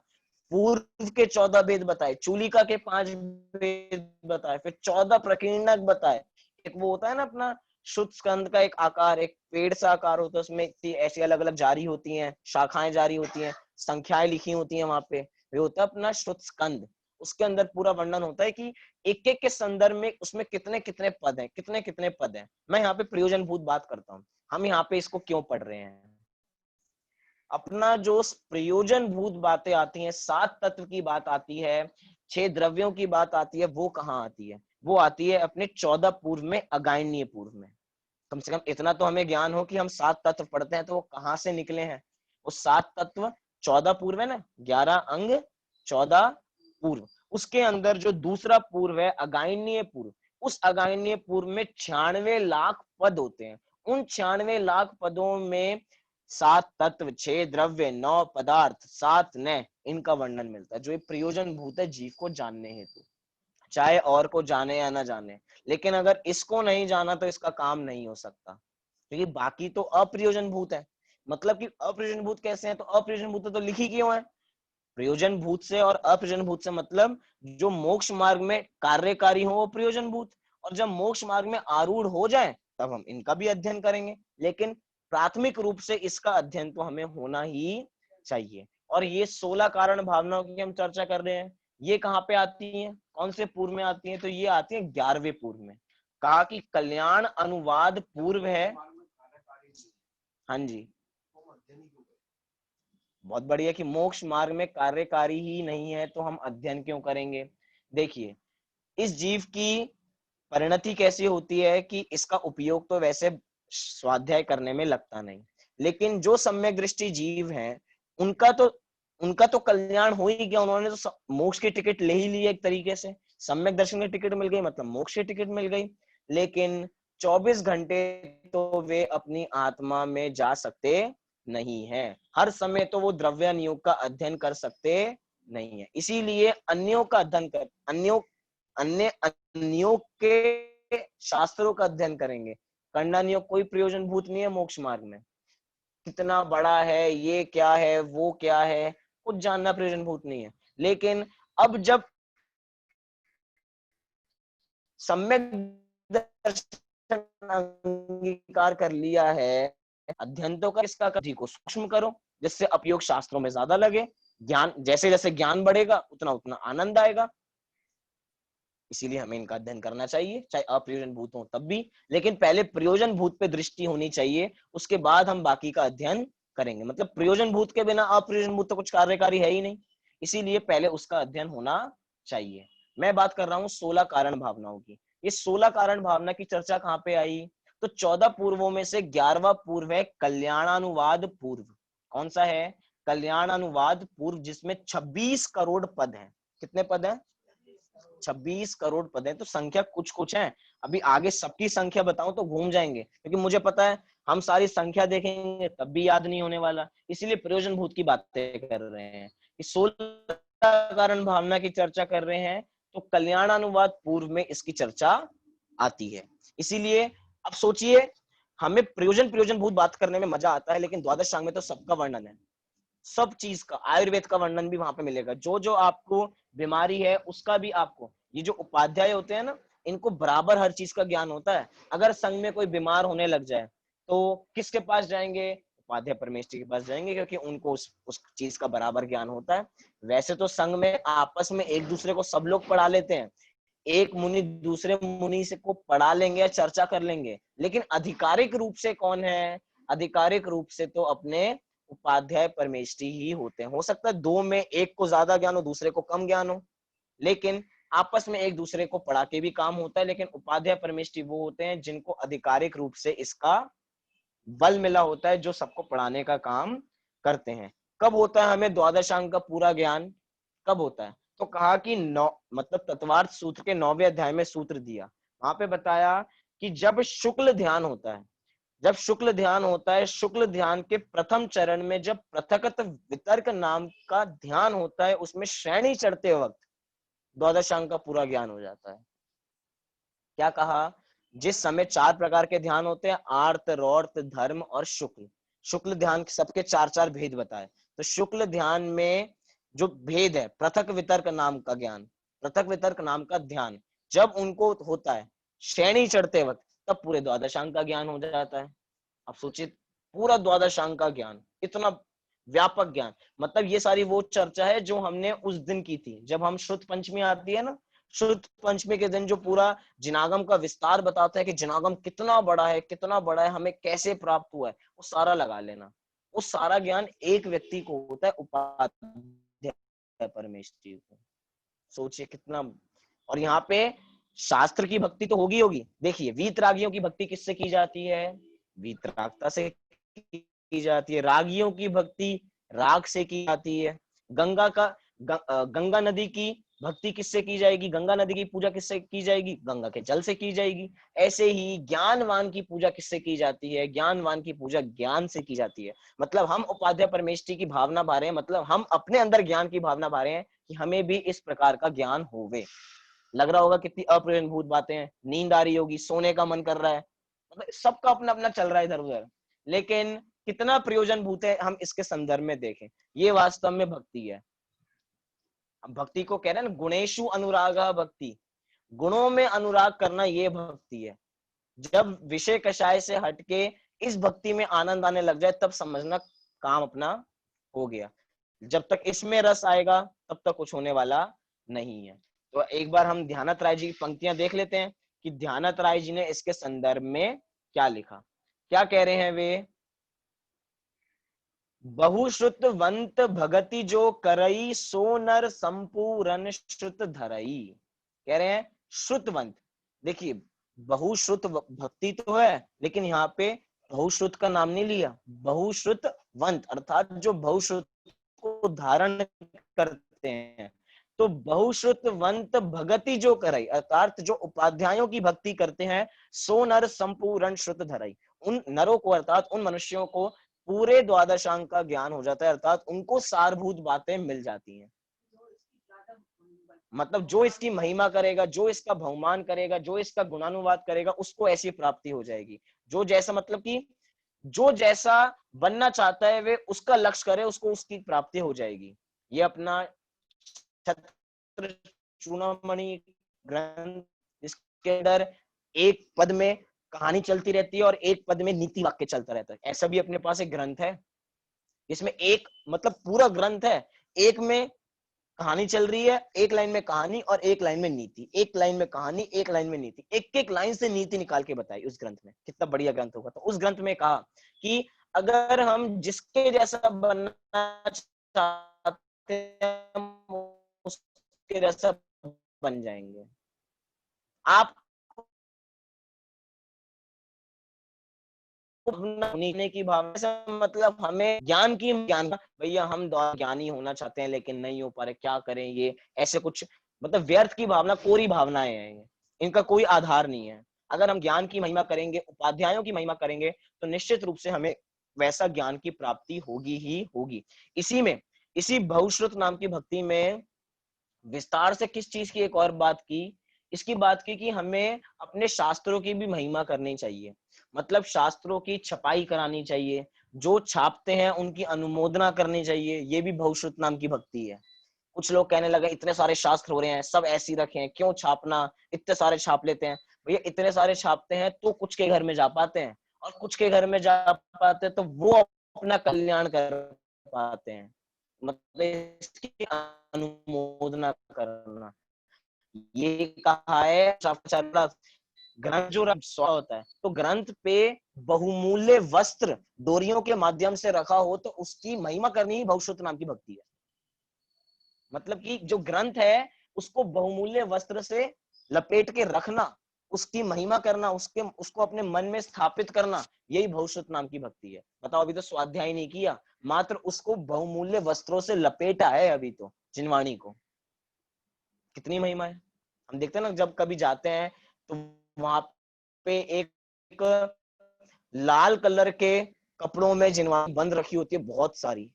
पूर्व के 14 भेद बताए, चूलिका के 5 भेद बताए, फिर 14 प्रकीर्णक बताए। एक वो होता है ना अपना शुद्ध स्कंद का एक आकार, एक पेड़ सा आकार होता है, उसमें इतनी ऐसी अलग अलग जारी होती हैं, शाखाएं जारी होती हैं, संख्याएं लिखी होती हैं वहां पे, ये होता है अपना शुद्ध स्कंद। उसके अंदर पूरा वर्णन होता है कि एक एक के संदर्भ में उसमें कितने कितने पद हैं, कितने कितने पद हैं। मैं यहाँ पे प्रयोजन भूत बात करता हूँ, हम यहाँ पे इसको क्यों पढ़ रहे हैं? अपना जो प्रयोजन भूत बातें आती हैं, 7 तत्व की बात आती है, 6 द्रव्यों की बात आती है, वो कहाँ आती है? वो आती है अपने 14 पूर्व में, अगायनीय पूर्व में। कम से कम इतना तो हमें ज्ञान हो कि हम 7 तत्व पढ़ते हैं तो वो कहाँ से निकले हैं। वो 7 तत्व 14 पूर्व है ना, 11 अंग 14 पूर्व। उसके अंदर जो दूसरा पूर्व है अगाइनीय पूर्व, उस अगाइनीय पूर्व में 96 लाख पद होते हैं। उन 96 लाख पदों में 7 तत्व, 6 द्रव्य, 9 पदार्थ, 7 नय, इनका वर्णन मिलता है, जो ये प्रयोजन भूत है जीव को जानने हेतु, चाहे और को जाने या ना जाने। लेकिन अगर इसको नहीं जाना तो इसका काम नहीं हो सकता, क्योंकि बाकी तो अप्रयोजन भूत है। मतलब कि अप्रयोजन भूत कैसे हैं, तो अप्रयोजन भूत तो लिखी क्यों है। प्रयोजन भूत से और अप्रयोजन भूत से मतलब जो मोक्ष मार्ग में कार्यकारी हो वो प्रयोजन भूत, और जब मोक्ष मार्ग में आरूढ़ हो जाए तब हम इनका भी अध्ययन करेंगे। लेकिन प्राथमिक रूप से इसका अध्ययन तो हमें होना ही चाहिए। और ये 16 कारण भावनाओं की हम चर्चा कर रहे हैं, ये कहाँ पे आती है, कौन से पूर्व में आती है, तो ये आती है 11वें पूर्व में। कहा कि कल्याण अनुवाद पूर्व है। हाँ जी, बहुत बढ़िया कि मोक्ष मार्ग में कार्यकारी ही नहीं है तो हम अध्ययन क्यों करेंगे। देखिए, इस जीव की परिणति कैसी होती है कि इसका उपयोग तो वैसे स्वाध्याय करने में लगता नहीं, लेकिन जो सम्यक दृष्टि जीव हैं उनका तो कल्याण हो ही गया। उन्होंने तो मोक्ष की टिकट ले ही ली एक तरीके से, सम्यक दर्शन की टिकट मिल गई मतलब मोक्ष की टिकट मिल गई। लेकिन 24 घंटे तो वे अपनी आत्मा में जा सकते नहीं है, हर समय तो वो द्रव्य योग का अध्ययन कर सकते नहीं है। इसीलिए अन्यों का अध्ययन कर अन्यों के शास्त्रों का अध्ययन करेंगे। करना नियोग कोई प्रयोजन भूत नहीं है मोक्ष मार्ग में। कितना बड़ा है, ये क्या है, वो क्या है, कुछ जानना प्रयोजन भूत नहीं है। लेकिन अब जब सम्यक दर्शन अंगीकार कर लिया है, अध्ययन तो कर इसका बुद्धि को सूक्ष्म करो जिससे उपयोग शास्त्रों में ज्यादा लगे। ज्ञान जैसे जैसे ज्ञान बढ़ेगा उतना उतना आनंद आएगा। इसीलिए हमें इनका अध्ययन करना चाहिए, चाहे अप्रयोजन भूत हो तब भी। लेकिन पहले प्रयोजन भूत पे दृष्टि होनी चाहिए, उसके बाद हम बाकी का अध्ययन करेंगे। मतलब प्रयोजन भूत के बिना अप्रयोजन भूत तो कुछ कार्यकारी है ही नहीं, इसीलिए पहले उसका अध्ययन होना चाहिए। मैं बात कर रहा हूँ 16 कारण भावनाओं की। ये 16 कारण भावना की चर्चा कहाँ पे आई, तो 14 पूर्वों में से 11वां पूर्व है कल्याणानुवाद पूर्व। कौन सा है, कल्याणानुवाद पूर्व, जिसमें 26 करोड़ पद हैं। कितने पद हैं, 26 करोड़ पद है। तो संख्या कुछ कुछ है। अभी आगे सबकी संख्या बताऊं तो घूम जाएंगे, क्योंकि मुझे पता है हम सारी संख्या देखेंगे तब भी याद नहीं होने वाला। इसीलिए प्रयोजन भूत की बातें कर रहे हैं कि 16 कारण भावना की चर्चा कर रहे हैं, तो कल्याणानुवाद पूर्व में इसकी चर्चा आती है। इसीलिए अब सोचिए, हमें प्रयोजन प्रयोजन भूत बात करने में मजा आता है, लेकिन द्वादश अंग में तो सबका वर्णन है, सब चीज का, आयुर्वेद का वर्णन भी वहां पे मिलेगा। जो जो आपको बीमारी है उसका भी आपको, ये जो उपाध्याय होते हैं ना, इनको बराबर हर चीज का ज्ञान होता है। अगर संघ में कोई बीमार होने लग जाए तो किसके पास जाएंगे, उपाध्याय परमेष्ठी के पास जाएंगे, क्योंकि उनको उस चीज का बराबर ज्ञान होता है। वैसे तो संघ में आपस में एक दूसरे को सब लोग पढ़ा लेते हैं, एक मुनि दूसरे मुनि से को पढ़ा लेंगे या चर्चा कर लेंगे, लेकिन आधिकारिक रूप से कौन है, आधिकारिक रूप से तो अपने उपाध्याय परमेष्ठी ही होते हैं। हो सकता है दो में एक को ज्यादा ज्ञान हो दूसरे को कम ज्ञान हो, लेकिन आपस में एक दूसरे को पढ़ा के भी काम होता है। लेकिन उपाध्याय परमेष्ठी वो होते हैं जिनको आधिकारिक रूप से इसका बल मिला होता है, जो सबको पढ़ाने का काम करते हैं। कब होता है हमें द्वादशांग का पूरा ज्ञान, कब होता है, तो कहा कि नौ मतलब तत्वार्थ सूत्र के 9वें अध्याय में सूत्र दिया, वहां पे बताया कि जब शुक्ल ध्यान होता है, जब शुक्ल ध्यान होता है, शुक्ल ध्यान के प्रथम चरण में जब पृथकत वितर्क नाम का ध्यान होता है, उसमें श्रेणी चढ़ते वक्त द्वादशांग का पूरा ज्ञान हो जाता है। क्या कहा, जिस समय 4 प्रकार के ध्यान होते हैं, आर्त, रौर्त, धर्म और शुक्ल। शुक्ल ध्यान सबके 4-4 भेद बताए। तो शुक्ल ध्यान में जो भेद है, पृथक वितर्क नाम का ज्ञान, पृथक वितर्क नाम का ध्यान जब उनको होता है श्रेणी चढ़ते वक्त, तब पूरे द्वादशांग का ज्ञान हो जाता है। अब सोचिए, पूरा द्वादशांग का ज्ञान, इतना व्यापक ज्ञान। मतलब ये सारी वो चर्चा है जो हमने उस दिन की थी, जब हम शुद्ध पंचमी आती है ना, शुद्ध पंचमी के दिन जो पूरा जिनागम का विस्तार बताता है कि जिनागम कितना बड़ा है, कितना बड़ा है, हमें कैसे प्राप्त हुआ है, वो सारा लगा लेना। वो सारा ज्ञान एक व्यक्ति को होता है, उपाध्याय परमेष्ठी को। सोचिए कितना। और यहाँ पे शास्त्र की भक्ति तो होगी। देखिए वीतरागियों की भक्ति किससे की जाती है? वीतरागता से की जाती है। रागियों की भक्ति राग से की जाती है। गंगा नदी की भक्ति किससे की जाएगी? गंगा नदी की पूजा किससे की जाएगी? गंगा के जल से की जाएगी। ऐसे ही ज्ञानवान की पूजा किससे की जाती है? ज्ञानवान की पूजा ज्ञान से की जाती है। मतलब हम उपाध्याय परमेष्ठी की भावना भा रहे हैं, मतलब हम अपने अंदर ज्ञान की भावना भा रहे हैं कि हमें भी इस प्रकार का ज्ञान होवे। लग रहा होगा कितनी अप्रयोजनभूत बातें हैं। नींद आ रही होगी, सोने का मन कर रहा है, मतलब सबका अपना अपना चल रहा है इधर उधर, लेकिन कितना प्रयोजनभूत है हम इसके संदर्भ में देखें। ये वास्तव में भक्ति है। भक्ति को कह रहे हैं ना, गुणेशु अनुराग भक्ति, गुणों में अनुराग करना ये भक्ति है। जब विषय कषाय से हटके इस भक्ति में आनंद आने लग जाए तब समझना काम अपना हो गया। जब तक इसमें रस आएगा तब तक कुछ होने वाला नहीं है। तो एक बार हम ध्यानत राय जी की पंक्तियां देख लेते हैं कि ध्यानत राय जी ने इसके संदर्भ में क्या लिखा। क्या कह रहे हैं वे? बहुश्रुतवंत भगति जो करई सो नर संपूर्ण श्रुत धरई। कह रहे हैं श्रुतवंत। देखिए बहुश्रुत भक्ति तो है, लेकिन यहाँ पे बहुश्रुत का नाम नहीं लिया, बहुश्रुतवंत अर्थात जो बहुश्रुत को धारण करते हैं। तो बहुश्रुतवंत भगति जो करई अर्थात जो उपाध्यायों की भक्ति करते हैं, सो नर संपूर्ण श्रुत धरई, उन नरों को अर्थात उन मनुष्यों को पूरे द्वादशांग का ज्ञान हो जाता है, अर्थात उनको सारभूत बातें मिल जाती हैं। मतलब जो इसकी महिमा करेगा, जो इसका बहुमान करेगा, जो इसका गुणानुवाद करेगा, उसको ऐसी प्राप्ति हो जाएगी। जो जैसा मतलब कि जो जैसा बनना चाहता है वे उसका लक्ष्य करे, उसको उसकी प्राप्ति हो जाएगी। ये अपना छत्र चूड़ामणि ग्रंथ, इसके अंदर एक पद में कहानी चलती रहती है और एक पद में नीति वाक्य चलता रहता है। ऐसा भी अपने पास एक ग्रंथ है इसमें एक मतलब पूरा ग्रंथ है, एक में कहानी चल रही है, एक लाइन में कहानी और एक लाइन में नीति, एक लाइन में कहानी एक लाइन में नीति, एक एक लाइन से नीति निकाल के बताई उस ग्रंथ में। कितना बढ़िया ग्रंथ होगा। तो उस ग्रंथ में कहा कि अगर हम जिसके जैसा बनना चाहते हैं उसके जैसा बन जाएंगे। आप होने की भावना से मतलब हमें ज्ञान भैया हम ज्ञानी होना चाहते हैं लेकिन नहीं हो पा रहे, क्या करें, ये ऐसे कुछ मतलब व्यर्थ की भावना, कोरी भावनाएं हैं, इनका कोई आधार नहीं है। अगर हम ज्ञान की महिमा करेंगे, उपाध्यायों की महिमा करेंगे, तो निश्चित रूप से हमें वैसा ज्ञान की प्राप्ति होगी ही होगी। इसी बहुश्रुत नाम की भक्ति में विस्तार से किस चीज की एक और बात की, इसकी बात की कि हमें अपने शास्त्रों की भी महिमा करनी चाहिए। मतलब शास्त्रों की छपाई करानी चाहिए, जो छापते हैं उनकी अनुमोदना करनी चाहिए। ये भी बहुश्रुत नाम की भक्ति है। कुछ लोग कहने लगे इतने सारे शास्त्र हो रहे हैं, सब ऐसे ही रखे हैं, क्यों छापना, इतने सारे छाप लेते हैं। भैया इतने सारे छापते हैं तो कुछ के घर में जा पाते हैं, और कुछ के घर में जा पाते हैं तो वो अपना कल्याण कर पाते हैं। मतलब इसकी अनुमोदना करना, ये कहा है ग्रंथ जो होता है, तो ग्रंथ पे बहुमूल्य वस्त्र डोरियों के माध्यम से रखा हो तो उसकी महिमा करनी ही बहुश्रुत नाम की भक्ति है। मतलब कि जो ग्रंथ है उसको बहुमूल्य वस्त्र से लपेट के रखना, उसकी महिमा करना, उसको अपने मन में स्थापित करना, यही बहुश्रुत नाम की भक्ति है। बताओ अभी तो स्वाध्याय नहीं किया, मात्र उसको बहुमूल्य वस्त्रों से लपेटा है अभी तो जिनवाणी को। कितनी महिमा है। हम देखते हैं ना जब कभी जाते हैं तो वहां पे एक लाल कलर के कपड़ों में जिनवाणी बंद रखी होती है बहुत सारी।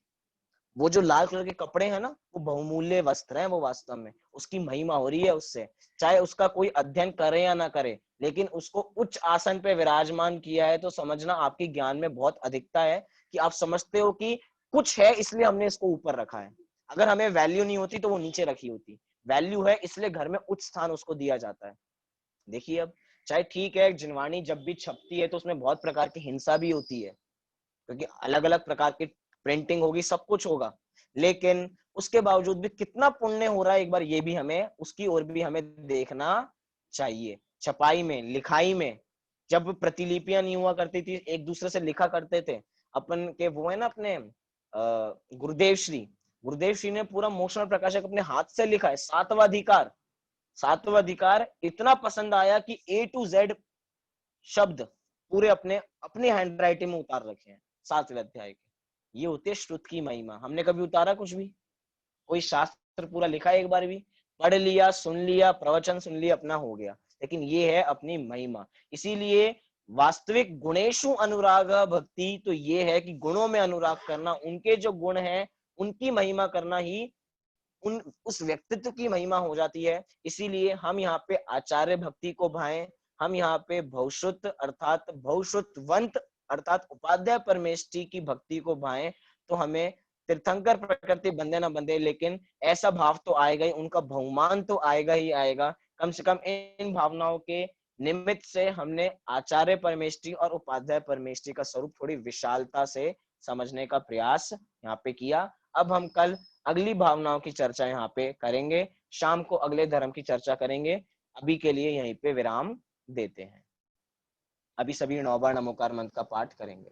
वो जो लाल कलर के कपड़े हैं ना, वो बहुमूल्य वस्त्र हैं, वो वास्तव में उसकी महिमा हो रही है उससे। चाहे उसका कोई अध्ययन करे या ना करे, लेकिन उसको उच्च आसन पे विराजमान किया है तो समझना आपकी ज्ञान में बहुत अधिकता है कि आप समझते हो कि कुछ है इसलिए हमने इसको ऊपर रखा है। अगर हमें वैल्यू नहीं होती तो वो नीचे रखी होती। वैल्यू है इसलिए घर में उच्च स्थान उसको दिया जाता है। देखिए अब चाहे ठीक है जिनवाणी जब भी छपती है तो उसमें बहुत प्रकार की हिंसा भी होती है, क्योंकि अलग अलग प्रकार की प्रिंटिंग होगी, सब कुछ होगा, लेकिन उसके बावजूद भी कितना पुण्य हो रहा है एक बार ये भी हमें उसकी ओर भी हमें देखना चाहिए। छपाई में, लिखाई में, जब प्रतिलिपियां नहीं हुआ करती थी, एक दूसरे से लिखा करते थे अपन के, वो है ना अपने गुरुदेव श्री ने पूरा मोक्षण प्रकाशक अपने हाथ से लिखा है, 7वां अधिकार सातवां अधिकार इतना पसंद आया कि A to Z शब्द पूरे अपने अपने हैंड राइटिंग में उतार रखे हैं 7वें अध्याय के। ये होती है श्रुत की महिमा। हमने कभी उतारा कुछ भी? कोई शास्त्र पूरा लिखा है एक बार भी? पढ़ लिया, सुन लिया, प्रवचन सुन लिया, अपना हो गया। लेकिन ये है अपनी महिमा। इसीलिए वास्तविक गुणेशु अनुराग भक्ति तो ये है कि गुणों में अनुराग करना, उनके जो गुण हैं उनकी महिमा करना ही उस व्यक्तित्व की महिमा हो जाती है। इसीलिए हम यहाँ पे आचार्य भक्ति को भाएं, हम यहाँ पे भविष्युत अर्थात भविष्युतवंत अर्थात उपाध्याय परमेष्ठी की भक्ति को भाएं, तो हमें तीर्थंकर प्रकृति बंधे ना बंधे, लेकिन ऐसा भाव तो आएगा ही, उनका बहुमान तो आएगा ही आएगा। कम से कम इन भावनाओं के निमित्त से हमने आचार्य परमेष्ठी और उपाध्याय परमेष्ठी का स्वरूप थोड़ी विशालता से समझने का प्रयास यहाँ पे किया। अब हम कल अगली भावनाओं की चर्चा यहाँ पे करेंगे, शाम को अगले धर्म की चर्चा करेंगे। अभी के लिए यहीं पे विराम देते हैं। अभी सभी नौबार नमोकार मंत्र का पाठ करेंगे।